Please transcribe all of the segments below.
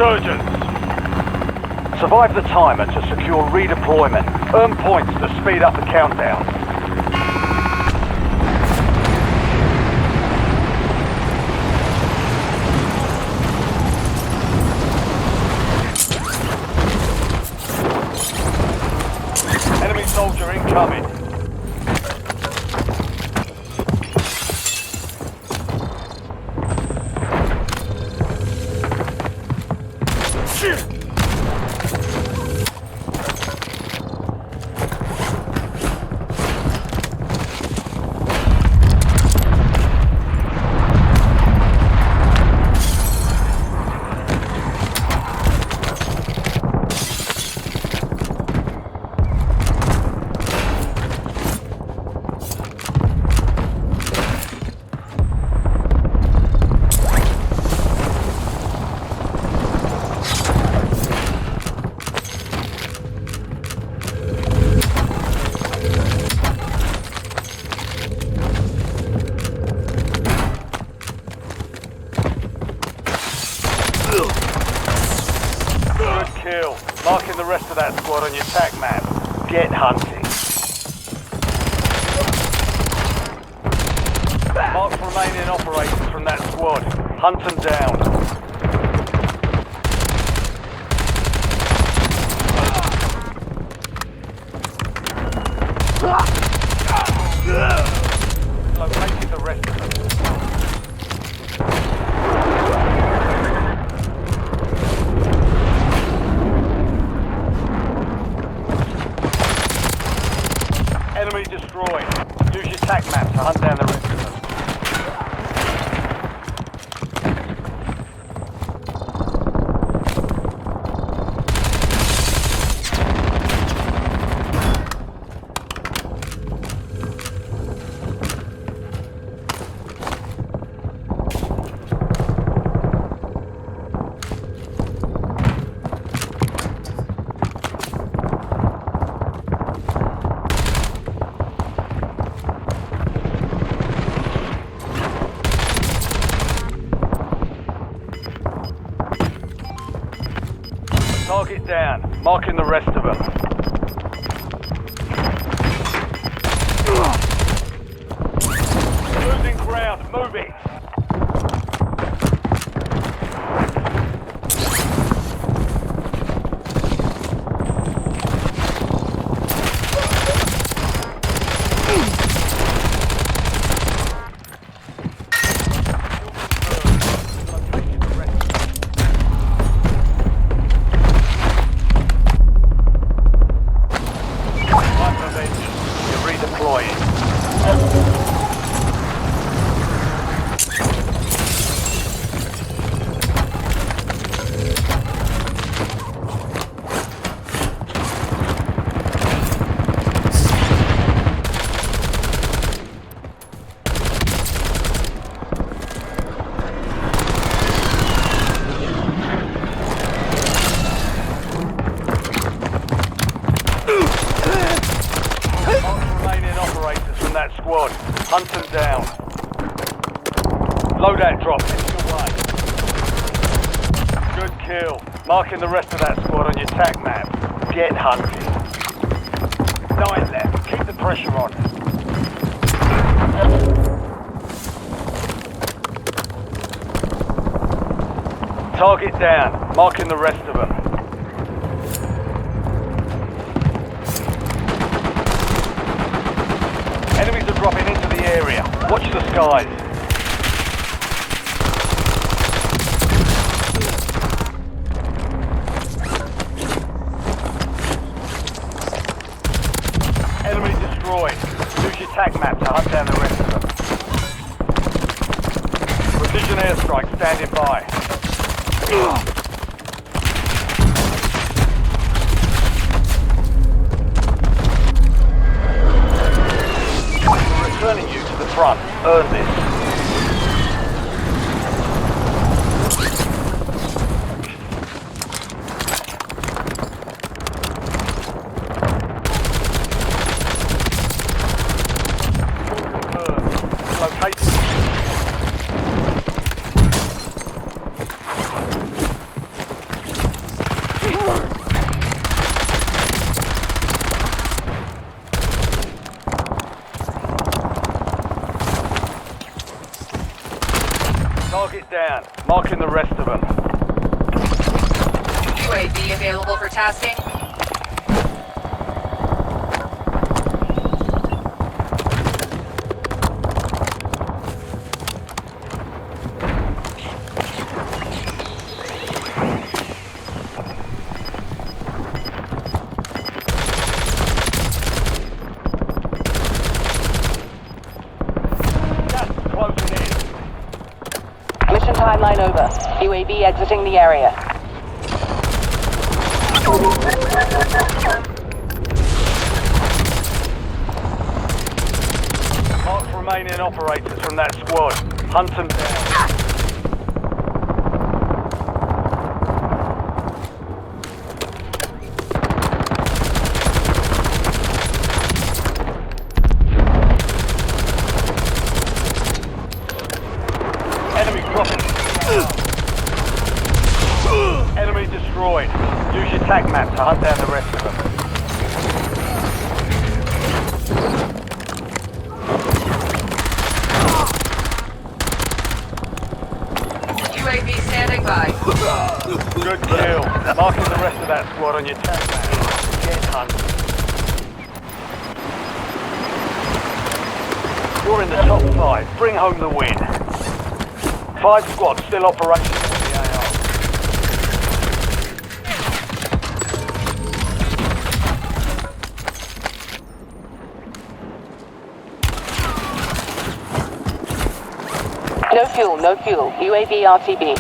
Resurgence. Survive the timer to secure redeployment. Earn points to speed up the countdown. Enemy soldier incoming. Kill. Marking the rest of that squad on your attack map. Get hunting. Mark remaining operators from that squad. Hunt them down. Located the rest of them. Enemy destroyed. Use your attack map to hunt down the rest of them. Target down, marking the rest of them. Losing ground, move it. That squad. Hunt them down. Loadout drop heading away. Good kill. Marking the rest of that squad on your attack map. Get hunting. 9 left. Keep the pressure on. Target down. Marking the rest of them. Enemies are dropping into the area. Watch the skies. Enemy destroyed. Use your attack map to hunt down the rest of them. Precision airstrike standing by. Returning you to the front. Earn this. Target down. Marking the rest of them. UAV available for tasking. Mission timeline over. UAV exiting the area. Mark remaining operators from that squad. Hunt them down. Enemy dropping. Enemy destroyed. Use your tag map to hunt down the rest of them. UAV standing by. Good kill. Marking the rest of that squad on your tag map. Get hunted. You're in the top 5. Bring home the win. 5 squads still operational in the AR. No fuel, no fuel. UAV RTB.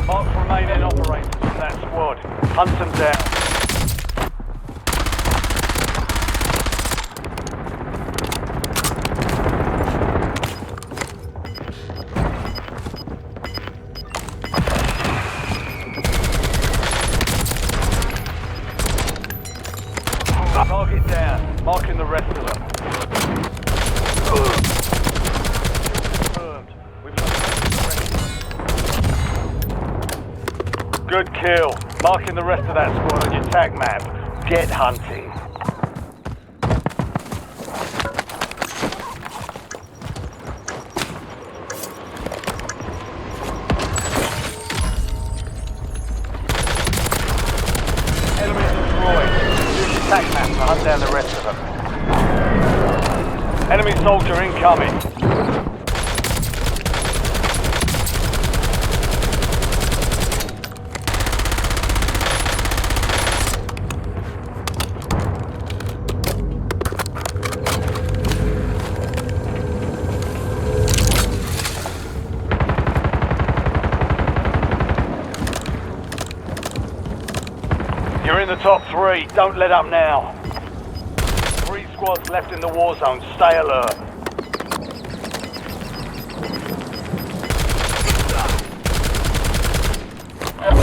Mark remaining operators from that squad. Hunt them down. Target down. Marking the rest of them. Confirmed. We've located the rest of them. Good kill. Marking the rest of that squad on your tag map. Get hunting. Enemy destroyed. Use your tag map to hunt down the rest of them. Enemy soldier incoming. You're in the top 3. Don't let up now. 3 squads left in the war zone. Stay alert.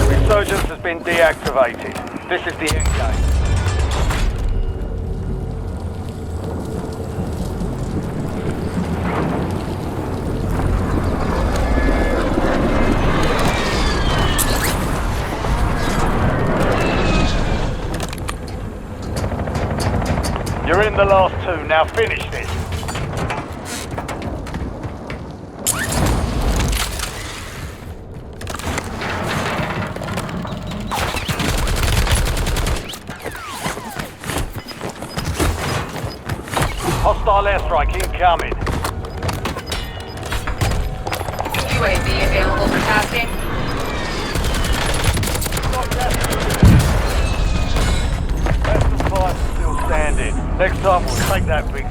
Resurgence has been deactivated. This is the end game. You're in the last 2. Now finish this. Hostile airstrike incoming. UAV available for tasking. Best of 5 still standing. Next time we'll take that big